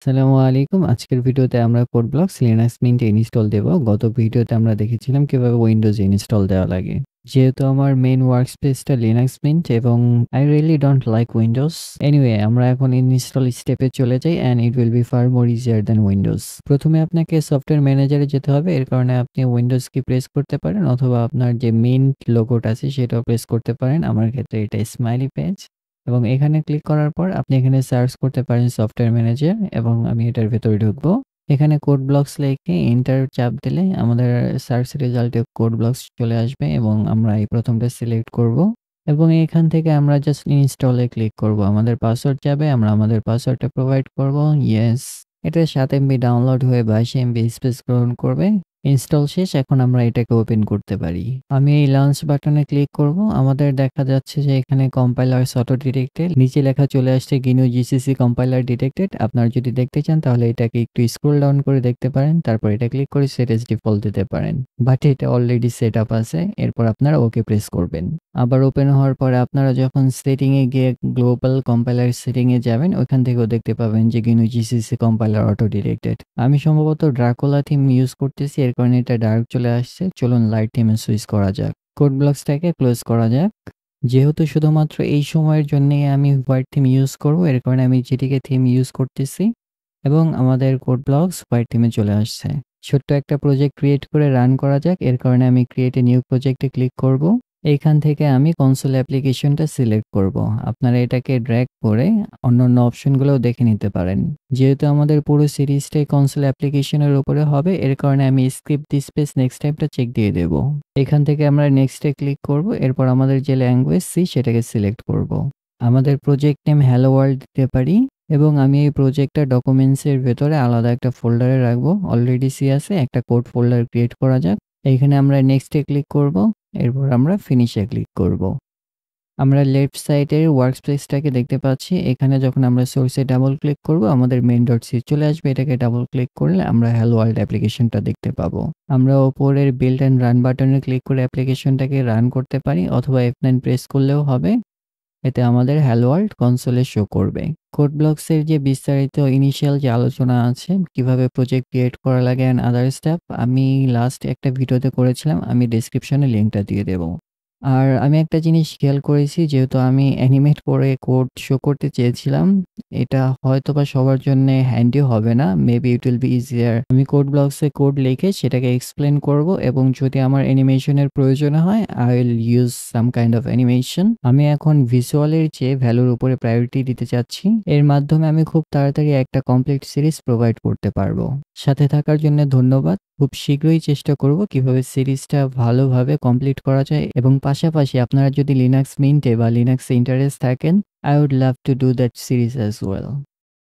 আসসালামু আলাইকুম। আজকের ভিডিওতে আমরা কোডব্লকস লিনাক্স মিন্ট ইনস্টল দেব। গত ভিডিওতে আমরা দেখেছিলাম কিভাবে উইন্ডোজ ইনস্টল দেওয়া লাগে। যেহেতু আমার মেইন ওয়ার্কস্পেসটা লিনাক্স মিন্ট এবং I really don't like Windows. Anyway, আমরা এখন ইনস্টল স্টেপে চলে যাই and it will be far more easier than Windows. প্রথমে আপনাকে সফটওয়্যার ম্যানেজারে যেতে হবে। এর কারণে আপনি উইন্ডোজ কি প্রেস করতে পারেন অথবা আপনার যে মেইন লোগোটা আছে সেটাও প্রেস করতে পারেন। আমার ক্ষেত্রে এটা স্মাইলি পেজ। এবং এখানে ক্লিক করার পর আপনি এখানে সার্চ করতে পারেন সফটওয়্যার ম্যানেজার এবং আমি এটার ভেতরে ঢুকবো। এখানে কোড ব্লকস লিখে এন্টার চাপ দিলে আমাদের সার্চ রেজাল্টে কোড ব্লকস চলে আসবে এবং আমরা এই প্রথমটা সিলেক্ট করব এবং এখান থেকে আমরা জাস্ট ইনস্টলে ক্লিক করব। আমাদের পাসওয়ার্ড যাবে, আমরা আমাদের পাসওয়ার্ডটা প্রোভাইড করব। ইয়েস, এটা 7 MB ডাউনলোড হয়ে 22 MB স্পেস গ্রহণ করবে। ইনস্টল শেষ, এখন আমরা এটাকে ওপেন করতে পারি। আমি এই লঞ্চ বাটনে ক্লিক করব। আমাদের দেখা যাচ্ছে যে এখানে কম্পাইলারস অটো ডিটেক্টেড, নিচে লেখা চলে আসছে GNU GCC কম্পাইলার ডিটেক্টেড। আপনারা যদি দেখতে চান তাহলে এটাকে একটু স্ক্রল ডাউন করে দেখতে পারেন, তারপর এটা ক্লিক করে সেট এস ডিফল্ট দিতে পারেন, বাট এটা অলরেডি সেট আপ আছে। এরপর আপনারা ওকে প্রেস করবেন। আবার ওপেন হওয়ার পরে আপনারা যখন সেটিং এ গিয়ে গ্লোবাল কম্পাইলার সেটিং এ যাবেন, ওইখান থেকেও দেখতে পাবেন যে GNU GCC compiler auto detected. আমি সম্ভবত ড্রাকুলা থিম ইউজ করতেছি, এর কারণে এটা ডার্ক চলে আসছে। চলুন লাইট থিমে সুইচ করা যাক। কোড ব্লকসটাকে ক্লোজ করা যাক। যেহেতু শুধুমাত্র এই সময়ের জন্যই আমি হোয়াইট থিম ইউজ করব, এর কারণে আমি যেটিকে থিম ইউজ করতেছি এবং আমাদের কোড ব্লকস হোয়াইট থিমে চলে আসছে। ছোট্ট একটা প্রজেক্ট ক্রিয়েট করে রান করা যাক। এর কারণে আমি ক্রিয়েট এ নিউ প্রজেক্টে ক্লিক করব। এইখান থেকে আমি কনসোল অ্যাপ্লিকেশনটা সিলেক্ট করব। আপনারা এটাকে ড্র্যাগ করে অন্যান্য অপশনগুলোও দেখে নিতে পারেন। যেহেতু আমাদের পুরো সিরিজটাই কনসোল অ্যাপ্লিকেশনের উপরে হবে, এর কারণে আমি স্কিপ দিস পেজ নেক্সট টাইমটা চেক দিয়ে দেব। এখান থেকে আমরা নেক্সটে ক্লিক করব। এরপর আমাদের যে ল্যাঙ্গুয়েজ সি সেটাকে সিলেক্ট করব। আমাদের প্রজেক্ট নেম হ্যালো ওয়ার্ল্ড দিতে পারি এবং আমি এই প্রজেক্টটা ডকুমেন্টসের ভেতরে আলাদা একটা ফোল্ডারে রাখবো। অলরেডি সি আছে, একটা কোড ফোল্ডার ক্রিয়েট করা যাক। এইখানে আমরা নেক্সটে ক্লিক করব। এরপর আমরা ফিনিশে ক্লিক করব। আমরা লেফট সাইডের ওয়ার্কস্পেসটাকে দেখতে পাচ্ছি। এখানে যখন আমরা সোর্সে ডাবল ক্লিক করব আমাদের main.c চলে আসবে। এটাকে ডাবল ক্লিক করলে আমরা হ্যালো ওয়ার্ল্ড অ্যাপ্লিকেশনটা দেখতে পাবো। আমরা উপরের বিল্ড এন্ড রান বাটনে ক্লিক করে অ্যাপ্লিকেশনটাকে রান করতে পারি অথবা F9 প্রেস করলেও হবে। এতে আমাদের হ্যালো ওয়ার্ল্ড কনসোলে শো করবে। কোড ব্লকসের যে বিস্তারিত ইনিশিয়াল যে আলোচনা আছে কিভাবে প্রজেক্ট ক্রিয়েট করা লাগে এন্ড আদার স্টেপ, আমি লাস্ট একটা ভিডিওতে করেছিলাম, আমি ডেসক্রিপশনে লিঙ্কটা দিয়ে দেবো। আর আমি একটা জিনিস খেয়াল করেছি, যেহেতু আমি অ্যানিমেট করে কোড শো করতে চেয়েছিলাম, এটা হয়তোবা সবার জন্যে হ্যান্ডি হবে না। Maybe it will be easier. আমি কোড ব্লকসে কোড লিখে সেটাকে এক্সপ্লেন করব এবং যদি আমার অ্যানিমেশনের প্রয়োজন হয় I will use some kind of animation. আমি এখন ভিজুয়ালের চেয়ে ভ্যালুর উপরে প্রায়োরিটি দিতে চাচ্ছি। এর মাধ্যমে আমি খুব তাড়াতাড়ি একটা কমপ্লিট সিরিজ প্রোভাইড করতে পারবো। সাথে থাকার জন্য ধন্যবাদ। খুব শীঘ্রই চেষ্টা করব কিভাবে সিরিজটা ভালোভাবে কমপ্লিট করা যায় এবং পাশাপাশি আপনারা যদি লিনাক্স মিন্টে বা লিনাক্সে ইন্টারেস্ট থাকেন, I would love to do that series as well.